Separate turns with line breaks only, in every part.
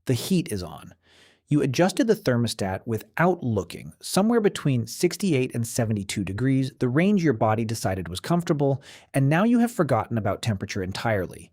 The heat is on. You adjusted the thermostat without looking, somewhere between 68 and 72 degrees, the range your body decided was comfortable, and now you have forgotten about temperature entirely.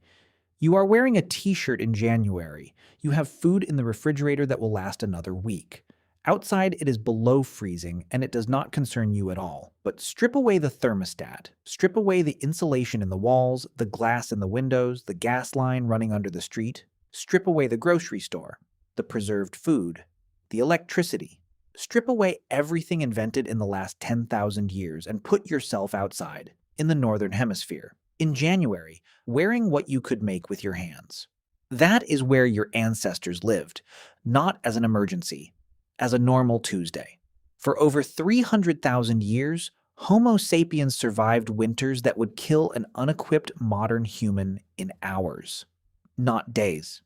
You are wearing a t-shirt in January. You have food in the refrigerator that will last another week. Outside, it is below freezing, and it does not concern you at all. But strip away the thermostat. Strip away the insulation in the walls, the glass in the windows, the gas line running under the street. Strip away the grocery store, the preserved food, the electricity. Strip away everything invented in the last 10,000 years and put yourself outside, in the Northern Hemisphere, in January, wearing what you could make with your hands. That is where your ancestors lived, not as an emergency, as a normal Tuesday. For over 300,000 years, Homo sapiens survived winters that would kill an unequipped modern human in hours. Not days.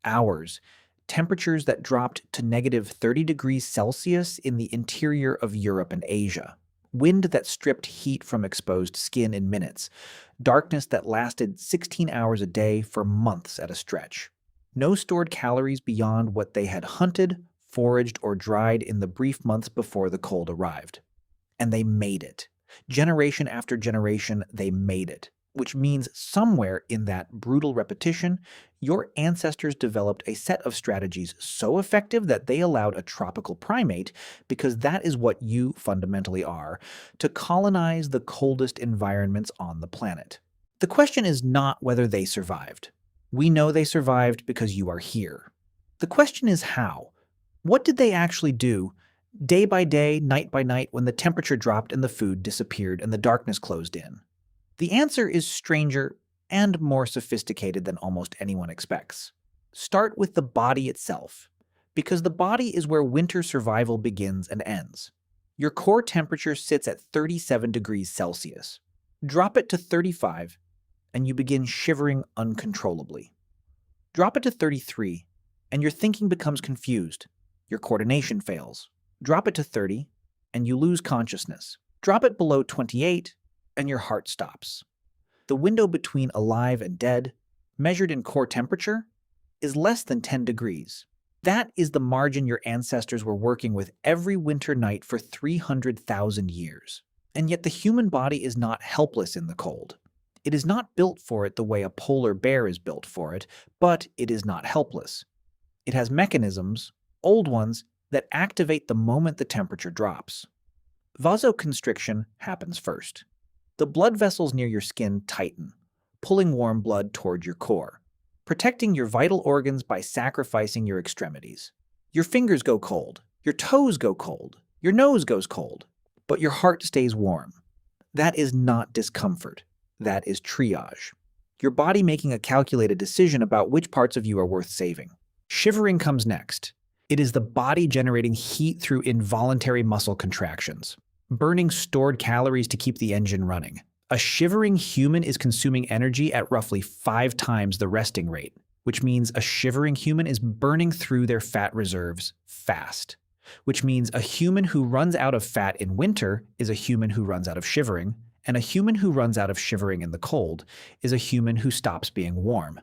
Hours. Temperatures that dropped to negative 30 degrees Celsius in the interior of Europe and Asia. Wind that stripped heat from exposed skin in minutes. Darkness that lasted 16 hours a day for months at a stretch. No stored calories beyond what they had hunted, foraged, or dried in the brief months before the cold arrived. And they made it. Generation after generation, they made it. Which means somewhere in that brutal repetition, your ancestors developed a set of strategies so effective that they allowed a tropical primate, because that is what you fundamentally are, to colonize the coldest environments on the planet. The question is not whether they survived. We know they survived because you are here. The question is how. What did they actually do, day by day, night by night, when the temperature dropped and the food disappeared and the darkness closed in? The answer is stranger and more sophisticated than almost anyone expects. Start with the body itself, because the body is where winter survival begins and ends. Your core temperature sits at 37 degrees Celsius. Drop it to 35, and you begin shivering uncontrollably. Drop it to 33, and your thinking becomes confused. Your coordination fails. Drop it to 30, and you lose consciousness. Drop it below 28, and your heart stops. The window between alive and dead, measured in core temperature, is less than 10 degrees. That is the margin your ancestors were working with every winter night for 300,000 years. And yet the human body is not helpless in the cold. It is not built for it the way a polar bear is built for it, but it is not helpless. It has mechanisms, old ones, that activate the moment the temperature drops. Vasoconstriction happens first. The blood vessels near your skin tighten, pulling warm blood toward your core, protecting your vital organs by sacrificing your extremities. Your fingers go cold, your toes go cold, your nose goes cold, but your heart stays warm. That is not discomfort. That is triage. Your body making a calculated decision about which parts of you are worth saving. Shivering comes next. It is the body generating heat through involuntary muscle contractions, burning stored calories to keep the engine running. A shivering human is consuming energy at roughly 5 times the resting rate, which means a shivering human is burning through their fat reserves fast, which means a human who runs out of fat in winter is a human who runs out of shivering, and a human who runs out of shivering in the cold is a human who stops being warm.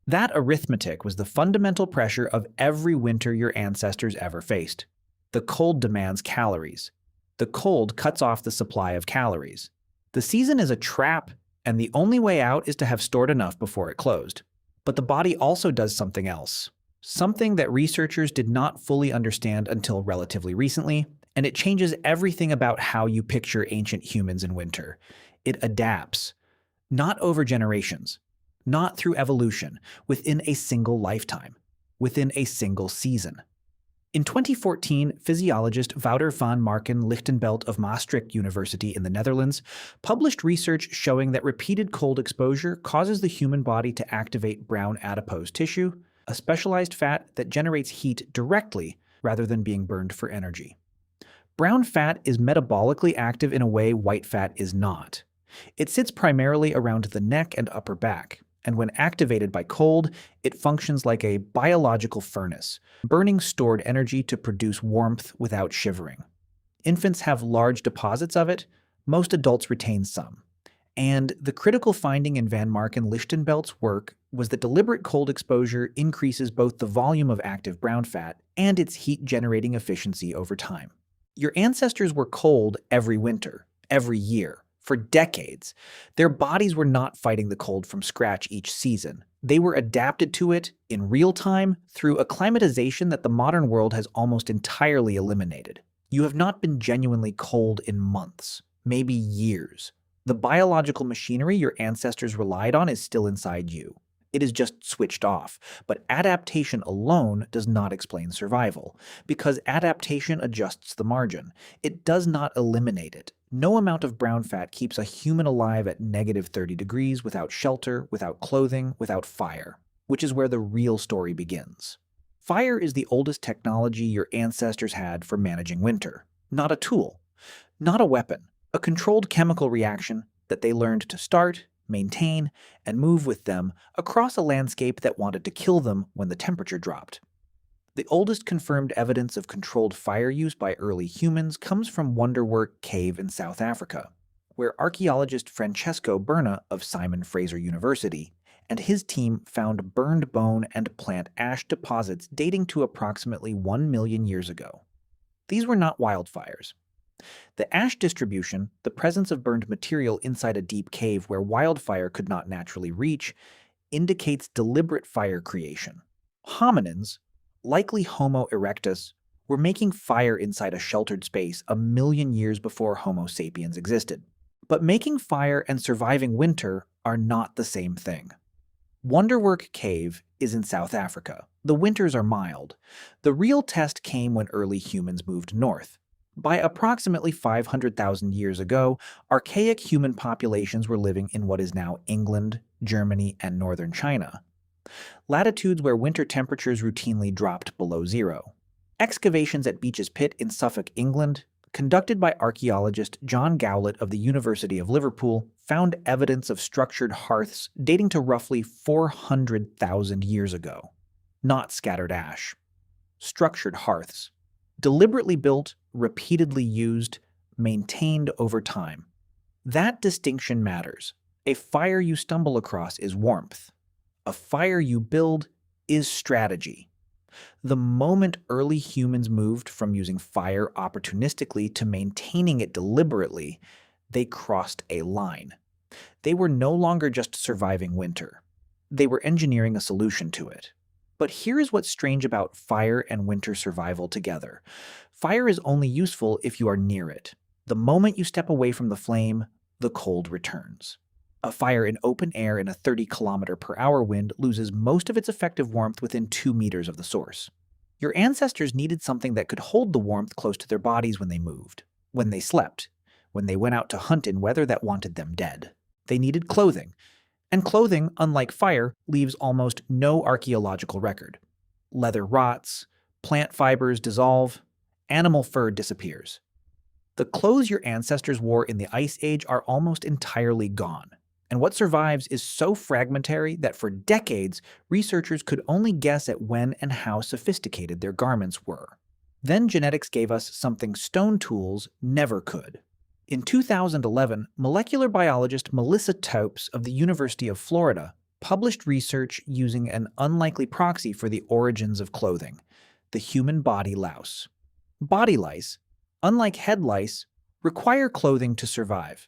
That arithmetic was the fundamental pressure of every winter your ancestors ever faced. The cold demands calories. The cold cuts off the supply of calories. The season is a trap, and the only way out is to have stored enough before it closed. But the body also does something else, something that researchers did not fully understand until relatively recently, and it changes everything about how you picture ancient humans in winter. It adapts, not over generations, not through evolution, within a single lifetime, within a single season. In 2014, physiologist Wouter van Marken-Lichtenbelt of Maastricht University in the Netherlands published research showing that repeated cold exposure causes the human body to activate brown adipose tissue, a specialized fat that generates heat directly rather than being burned for energy. Brown fat is metabolically active in a way white fat is not. It sits primarily around the neck and upper back, and when activated by cold, it functions like a biological furnace, burning stored energy to produce warmth without shivering. Infants have large deposits of it, most adults retain some, And the critical finding in Van Mark and Lichtenbelt's work was that deliberate cold exposure increases both the volume of active brown fat and its heat-generating efficiency over time. Your ancestors were cold every winter, every year, for decades. Their bodies were not fighting the cold from scratch each season. They were adapted to it in real time through acclimatization that the modern world has almost entirely eliminated. You have not been genuinely cold in months, maybe years. The biological machinery your ancestors relied on is still inside you. It is just switched off, but adaptation alone does not explain survival, because adaptation adjusts the margin. It does not eliminate it. No amount of brown fat keeps a human alive at -30 degrees without shelter, without clothing, without fire, which is where the real story begins. Fire is the oldest technology your ancestors had for managing winter. Not a tool, not a weapon, a controlled chemical reaction that they learned to start, maintain, and move with them across a landscape that wanted to kill them when the temperature dropped. The oldest confirmed evidence of controlled fire use by early humans comes from Wonderwork Cave in South Africa, where archaeologist Francesco Berna of Simon Fraser University and his team found burned bone and plant ash deposits dating to approximately 1 million years ago. These were not wildfires. The ash distribution, the presence of burned material inside a deep cave where wildfire could not naturally reach, indicates deliberate fire creation. Hominins, likely Homo erectus, were making fire inside a sheltered space 1 million years before Homo sapiens existed. But making fire and surviving winter are not the same thing. Wonderwork Cave is in South Africa. The winters are mild. The real test came when early humans moved north. By approximately 500,000 years ago, archaic human populations were living in what is now England, Germany, and northern China, latitudes where winter temperatures routinely dropped below zero. Excavations at Beech's Pit in Suffolk, England, conducted by archaeologist John Gowlett of the University of Liverpool, found evidence of structured hearths dating to roughly 400,000 years ago. Not scattered ash. Structured hearths. Deliberately built, repeatedly used, maintained over time. That distinction matters. A fire you stumble across is warmth. A fire you build is strategy. The moment early humans moved from using fire opportunistically to maintaining it deliberately, they crossed a line. They were no longer just surviving winter. They were engineering a solution to it. But here is what's strange about fire and winter survival together. Fire is only useful if you are near it. The moment you step away from the flame, the cold returns. A fire in open air in a 30-kilometer-per-hour wind loses most of its effective warmth within 2 meters of the source. Your ancestors needed something that could hold the warmth close to their bodies when they moved, when they slept, when they went out to hunt in weather that wanted them dead. They needed clothing. And clothing, unlike fire, leaves almost no archaeological record. Leather rots, plant fibers dissolve, animal fur disappears. The clothes your ancestors wore in the Ice Age are almost entirely gone, and what survives is so fragmentary that for decades, researchers could only guess at when and how sophisticated their garments were. Then genetics gave us something stone tools never could. In 2011, molecular biologist Melissa Taupes of the University of Florida published research using an unlikely proxy for the origins of clothing, the human body louse. Body lice, unlike head lice, require clothing to survive.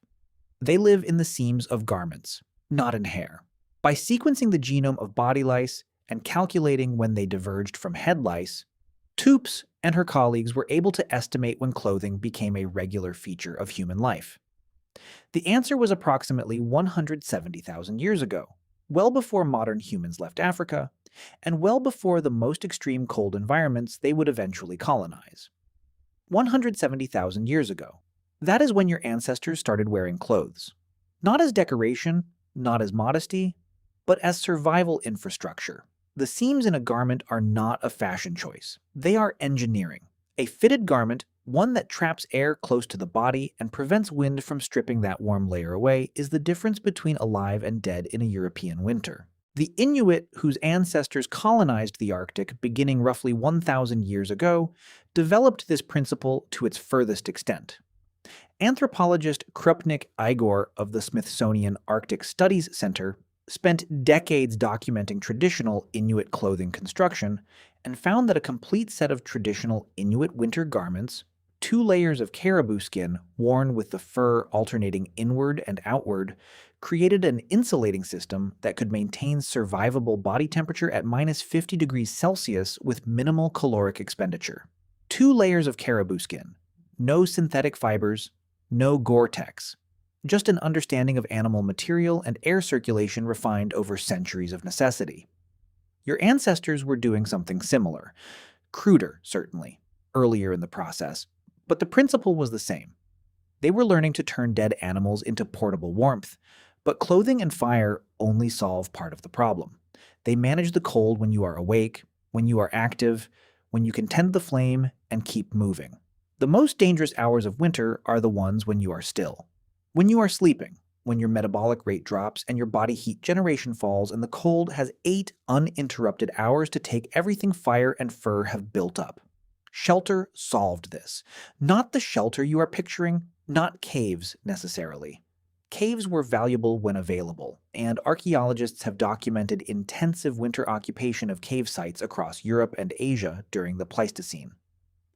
They live in the seams of garments, not in hair. By sequencing the genome of body lice and calculating when they diverged from head lice, Taupes and her colleagues were able to estimate when clothing became a regular feature of human life. The answer was approximately 170,000 years ago, well before modern humans left Africa, and well before the most extreme cold environments they would eventually colonize. 170,000 years ago. That is when your ancestors started wearing clothes. Not as decoration, not as modesty, but as survival infrastructure. The seams in a garment are not a fashion choice. They are engineering. A fitted garment, one that traps air close to the body and prevents wind from stripping that warm layer away, is the difference between alive and dead in a European winter. The Inuit, whose ancestors colonized the Arctic beginning roughly 1,000 years ago, developed this principle to its furthest extent. Anthropologist Krupnik Igor of the Smithsonian Arctic Studies Center spent decades documenting traditional Inuit clothing construction and found that a complete set of traditional Inuit winter garments, 2 layers of caribou skin worn with the fur alternating inward and outward, created an insulating system that could maintain survivable body temperature at minus 50 degrees Celsius with minimal caloric expenditure. 2 layers of caribou skin, no synthetic fibers, no Gore-Tex, just an understanding of animal material and air circulation refined over centuries of necessity. Your ancestors were doing something similar, cruder, certainly, earlier in the process, but the principle was the same. They were learning to turn dead animals into portable warmth, but clothing and fire only solve part of the problem. They manage the cold when you are awake, when you are active, when you can tend the flame and keep moving. The most dangerous hours of winter are the ones when you are still. When you are sleeping, when your metabolic rate drops and your body heat generation falls and the cold has 8 uninterrupted hours to take everything fire and fur have built up. Shelter solved this. Not the shelter you are picturing, not caves necessarily. Caves were valuable when available, and archaeologists have documented intensive winter occupation of cave sites across Europe and Asia during the Pleistocene.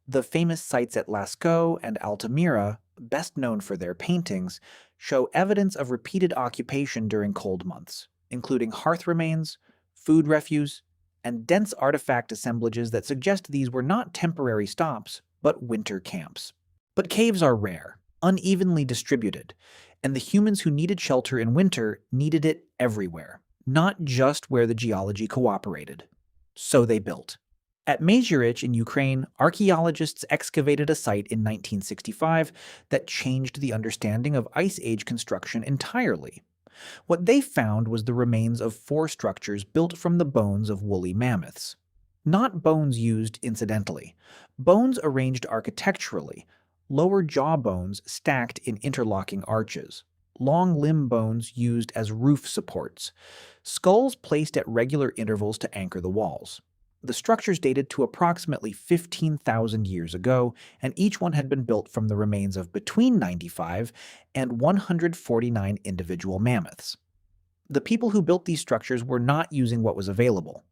The famous sites at Lascaux and Altamira, best known for their paintings, show evidence of repeated occupation during cold months, including hearth remains, food refuse, and dense artifact assemblages that suggest these were not temporary stops, but winter camps. But caves are rare, unevenly distributed, and the humans who needed shelter in winter needed it everywhere, not just where the geology cooperated. So they built. At Mazurich in Ukraine, archaeologists excavated a site in 1965 that changed the understanding of Ice Age construction entirely. What they found was the remains of 4 structures built from the bones of woolly mammoths. Not bones used incidentally, bones arranged architecturally, lower jaw bones stacked in interlocking arches, long limb bones used as roof supports, skulls placed at regular intervals to anchor the walls. The structures dated to approximately 15,000 years ago, and each one had been built from the remains of between 95 and 149 individual mammoths. The people who built these structures were not using what was available.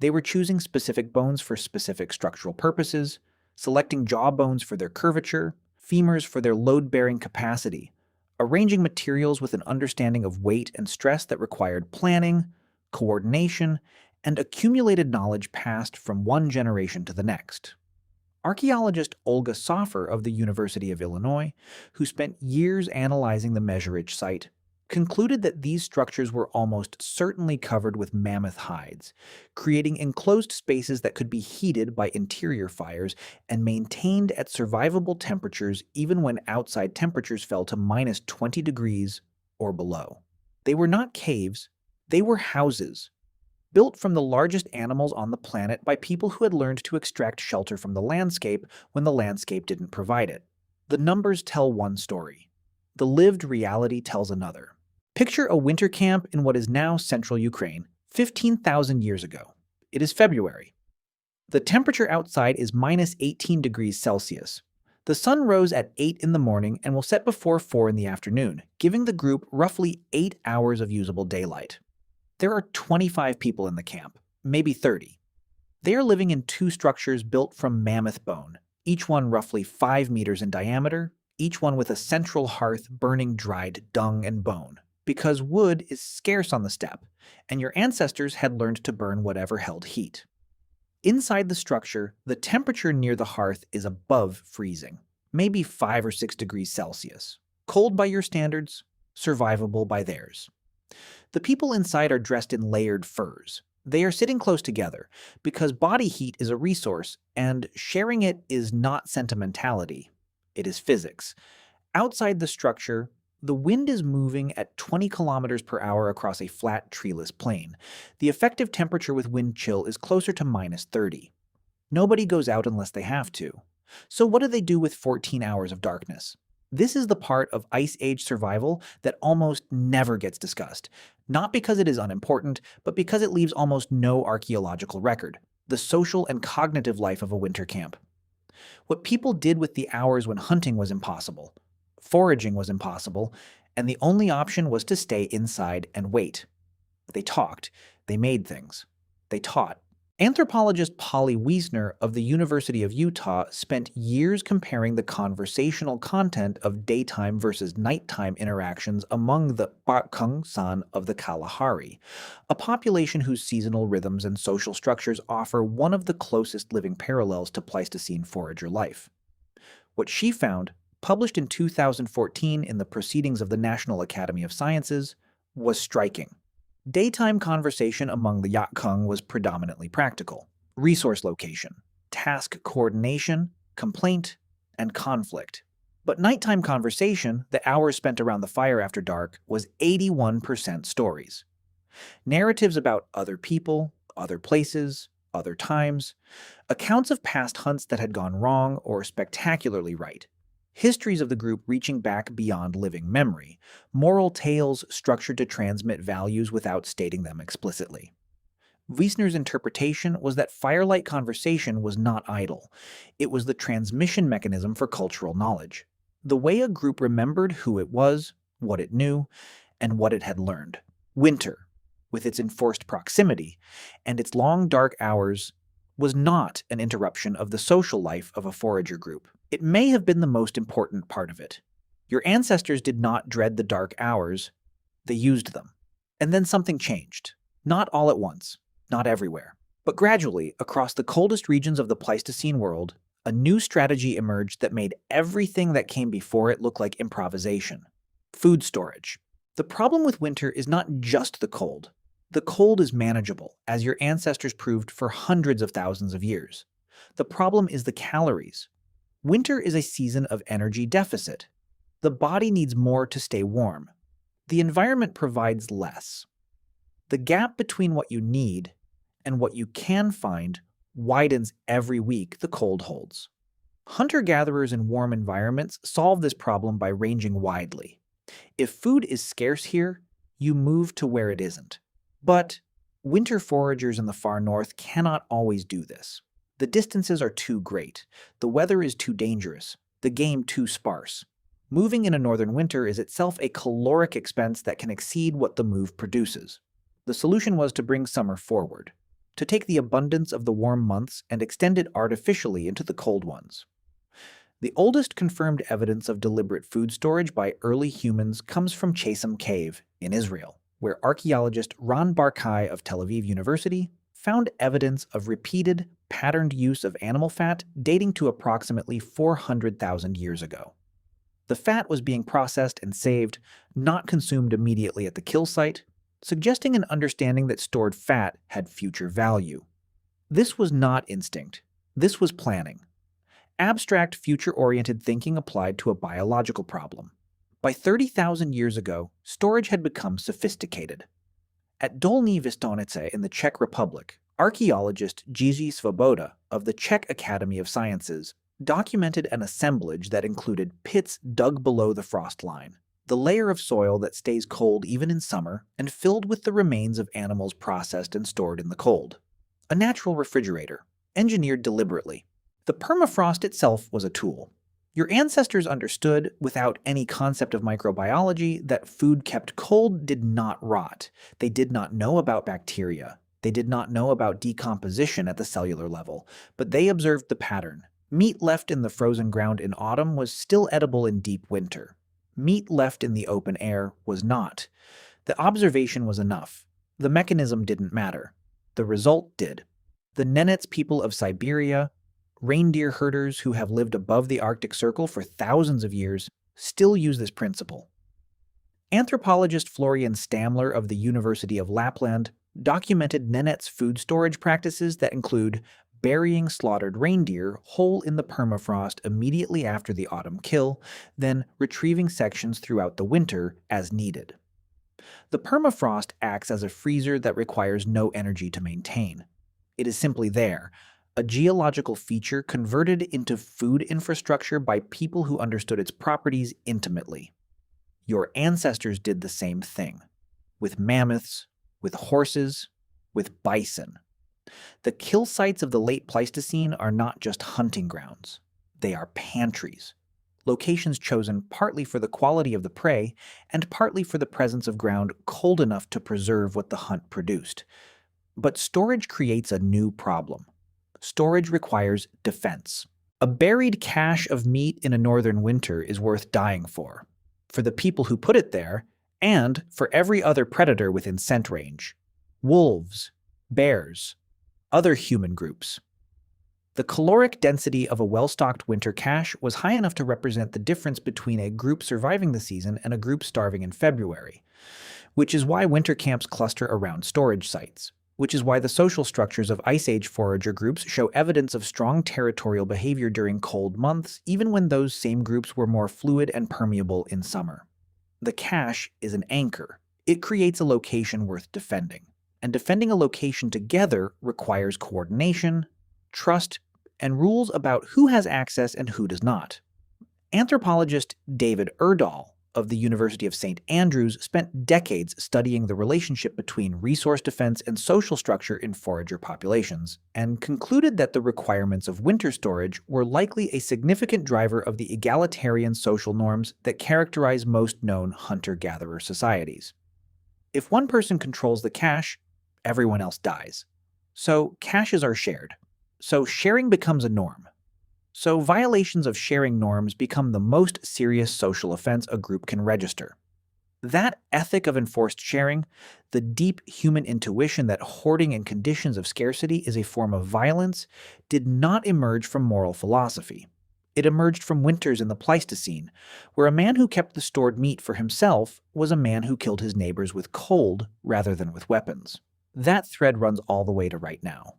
They were choosing specific bones for specific structural purposes, selecting jaw bones for their curvature, femurs for their load-bearing capacity, arranging materials with an understanding of weight and stress that required planning, coordination, and accumulated knowledge passed from one generation to the next. Archaeologist Olga Soffer of the University of Illinois, who spent years analyzing the Mazurich site, concluded that these structures were almost certainly covered with mammoth hides, creating enclosed spaces that could be heated by interior fires and maintained at survivable temperatures even when outside temperatures fell to minus 20 degrees or below. They were not caves, they were houses, built from the largest animals on the planet by people who had learned to extract shelter from the landscape when the landscape didn't provide it. The numbers tell one story. The lived reality tells another. Picture a winter camp in what is now central Ukraine, 15,000 years ago. It is February. The temperature outside is minus 18 degrees Celsius. The sun rose at 8 in the morning and will set before 4 in the afternoon, giving the group roughly 8 hours of usable daylight. There are 25 people in the camp, maybe 30. They are living in 2 structures built from mammoth bone, each one roughly 5 meters in diameter, each one with a central hearth burning dried dung and bone, because wood is scarce on the steppe, and your ancestors had learned to burn whatever held heat. Inside the structure, the temperature near the hearth is above freezing, maybe 5 or 6 degrees Celsius. Cold by your standards, survivable by theirs. The people inside are dressed in layered furs. They are sitting close together because body heat is a resource, and sharing it is not sentimentality. It is physics. Outside the structure, the wind is moving at 20 kilometers per hour across a flat, treeless plain. The effective temperature with wind chill is closer to minus 30. Nobody goes out unless they have to. So what do they do with 14 hours of darkness? This is the part of Ice Age survival that almost never gets discussed, not because it is unimportant, but because it leaves almost no archaeological record, the social and cognitive life of a winter camp. What people did with the hours when hunting was impossible. Foraging was impossible, and the only option was to stay inside and wait. They talked, they made things, they taught. Anthropologist Polly Wiesner of the University of Utah spent years comparing the conversational content of daytime versus nighttime interactions among the Bakung-san of the Kalahari, a population whose seasonal rhythms and social structures offer one of the closest living parallels to Pleistocene forager life. What she found, published in 2014 in the Proceedings of the National Academy of Sciences, was striking. Daytime conversation among the Yatkung was predominantly practical. Resource location, task coordination, complaint, and conflict. But nighttime conversation, the hours spent around the fire after dark, was 81% stories. Narratives about other people, other places, other times, accounts of past hunts that had gone wrong or spectacularly right. Histories of the group reaching back beyond living memory, moral tales structured to transmit values without stating them explicitly. Wiesner's interpretation was that firelight conversation was not idle. It was the transmission mechanism for cultural knowledge. The way a group remembered who it was, what it knew, and what it had learned. Winter, with its enforced proximity, and its long dark hours, was not an interruption of the social life of a forager group. It may have been the most important part of it. Your ancestors did not dread the dark hours, they used them. And then something changed. Not all at once, not everywhere. But gradually, across the coldest regions of the Pleistocene world, a new strategy emerged that made everything that came before it look like improvisation. Food storage. The problem with winter is not just the cold. The cold is manageable, as your ancestors proved for hundreds of thousands of years. The problem is the calories. Winter is a season of energy deficit. The body needs more to stay warm. The environment provides less. The gap between what you need and what you can find widens every week the cold holds. Hunter-gatherers in warm environments solve this problem by ranging widely. If food is scarce here, you move to where it isn't. But winter foragers in the far north cannot always do this. The distances are too great, the weather is too dangerous, the game too sparse. Moving in a northern winter is itself a caloric expense that can exceed what the move produces. The solution was to bring summer forward, to take the abundance of the warm months and extend it artificially into the cold ones. The oldest confirmed evidence of deliberate food storage by early humans comes from Chasem Cave in Israel, where archaeologist Ron Barkai of Tel Aviv University found evidence of repeated, patterned use of animal fat dating to approximately 400,000 years ago. The fat was being processed and saved, not consumed immediately at the kill site, suggesting an understanding that stored fat had future value. This was not instinct. This was planning. Abstract, future-oriented thinking applied to a biological problem. By 30,000 years ago, storage had become sophisticated. At Dolní Věstonice in the Czech Republic, archaeologist Jiří Svoboda of the Czech Academy of Sciences documented an assemblage that included pits dug below the frost line, the layer of soil that stays cold even in summer and filled with the remains of animals processed and stored in the cold. A natural refrigerator, engineered deliberately. The permafrost itself was a tool. Your ancestors understood, without any concept of microbiology, that food kept cold did not rot. They did not know about bacteria. They did not know about decomposition at the cellular level, but they observed the pattern. Meat left in the frozen ground in autumn was still edible in deep winter. Meat left in the open air was not. The observation was enough. The mechanism didn't matter. The result did. The Nenets people of Siberia, reindeer herders who have lived above the Arctic Circle for thousands of years, still use this principle. Anthropologist Florian Stamler of the University of Lapland documented Nenets' food storage practices that include burying slaughtered reindeer whole in the permafrost immediately after the autumn kill, then retrieving sections throughout the winter as needed. The permafrost acts as a freezer that requires no energy to maintain. It is simply there, a geological feature converted into food infrastructure by people who understood its properties intimately. Your ancestors did the same thing, with mammoths, with horses, with bison. The kill sites of the late Pleistocene are not just hunting grounds. They are pantries. locations chosen partly for the quality of the prey and partly for the presence of ground cold enough to preserve what the hunt produced. But storage creates a new problem. Storage requires defense. A buried cache of meat in a northern winter is worth dying for the people who put it there, and for every other predator within scent range. Wolves, bears, other human groups. The caloric density of a well-stocked winter cache was high enough to represent the difference between a group surviving the season and a group starving in February, which is why winter camps cluster around storage sites, which is why the social structures of Ice Age forager groups show evidence of strong territorial behavior during cold months, even when those same groups were more fluid and permeable in summer. The cache is an anchor. It creates a location worth defending, and defending a location together requires coordination, trust, and rules about who has access and who does not. Anthropologist David Erdahl of the University of St. Andrews spent decades studying the relationship between resource defense and social structure in forager populations, and concluded that the requirements of winter storage were likely a significant driver of the egalitarian social norms that characterize most known hunter-gatherer societies. If one person controls the cache, everyone else dies. So caches are shared. So sharing becomes a norm. So violations of sharing norms become the most serious social offense a group can register. That ethic of enforced sharing, the deep human intuition that hoarding and conditions of scarcity is a form of violence, did not emerge from moral philosophy. It emerged from winters in the Pleistocene, where a man who kept the stored meat for himself was a man who killed his neighbors with cold rather than with weapons. That thread runs all the way to right now.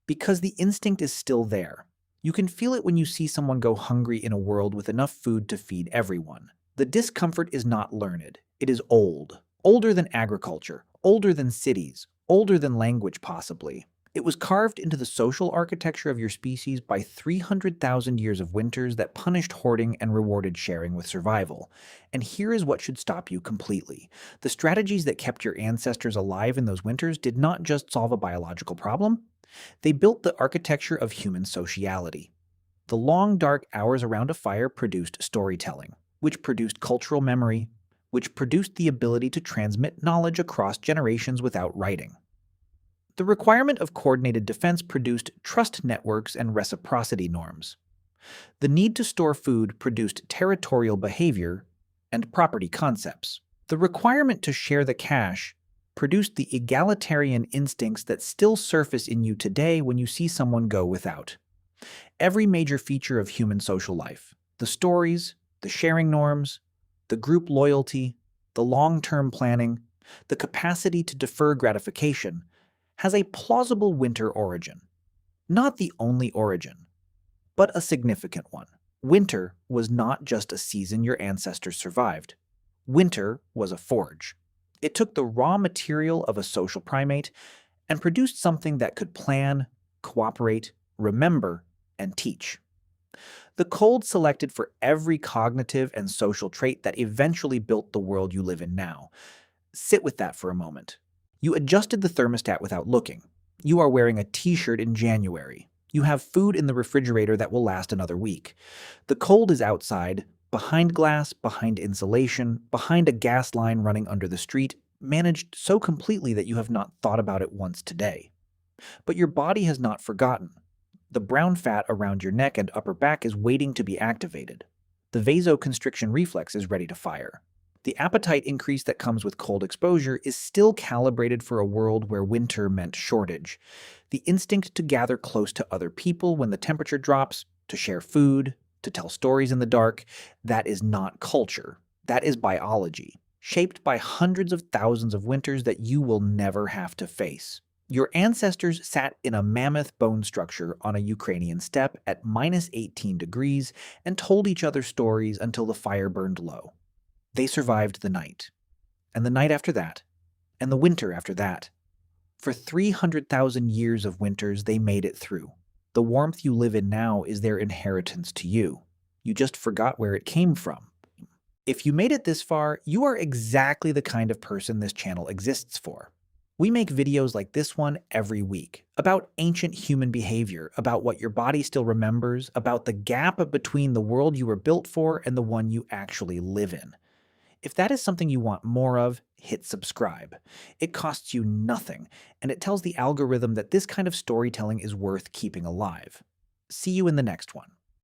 Because the instinct is still there. You can feel it when you see someone go hungry in a world with enough food to feed everyone. The discomfort is not learned. It is old. Older than agriculture, older than cities, older than language possibly. It was carved into the social architecture of your species by 300,000 years of winters that punished hoarding and rewarded sharing with survival. And here is what should stop you completely. The strategies that kept your ancestors alive in those winters did not just solve a biological problem. They built the architecture of human sociality. The long, dark hours around a fire produced storytelling, which produced cultural memory, which produced the ability to transmit knowledge across generations without writing. The requirement of coordinated defense produced trust networks and reciprocity norms. The need to store food produced territorial behavior and property concepts. The requirement to share the cache produced the egalitarian instincts that still surface in you today when you see someone go without. Every major feature of human social life, the stories, the sharing norms, the group loyalty, the long-term planning, the capacity to defer gratification, has a plausible winter origin. Not the only origin, but a significant one. Winter was not just a season your ancestors survived. Winter was a forge. It took the raw material of a social primate and produced something that could plan, cooperate, remember, and teach. The cold selected for every cognitive and social trait that eventually built the world you live in now. Sit with that for a moment. You adjusted the thermostat without looking. You are wearing a t-shirt in January. You have food in the refrigerator that will last another week. The cold is outside, behind glass, behind insulation, behind a gas line running under the street, managed so completely that you have not thought about it once today. But your body has not forgotten. The brown fat around your neck and upper back is waiting to be activated. The vasoconstriction reflex is ready to fire. The appetite increase that comes with cold exposure is still calibrated for a world where winter meant shortage. The instinct to gather close to other people when the temperature drops, to share food, to tell stories in the dark, that is not culture. That is biology, shaped by hundreds of thousands of winters that you will never have to face. Your ancestors sat in a mammoth bone structure on a Ukrainian steppe at minus 18 degrees and told each other stories until the fire burned low. They survived the night, and the night after that, and the winter after that. For 300,000 years of winters, they made it through. The warmth you live in now is their inheritance to you. You just forgot where it came from. If you made it this far, you are exactly the kind of person this channel exists for. We make videos like this one every week about ancient human behavior, about what your body still remembers, about the gap between the world you were built for and the one you actually live in. If that is something you want more of, hit subscribe. It costs you nothing, and it tells the algorithm that this kind of storytelling is worth keeping alive. See you in the next one.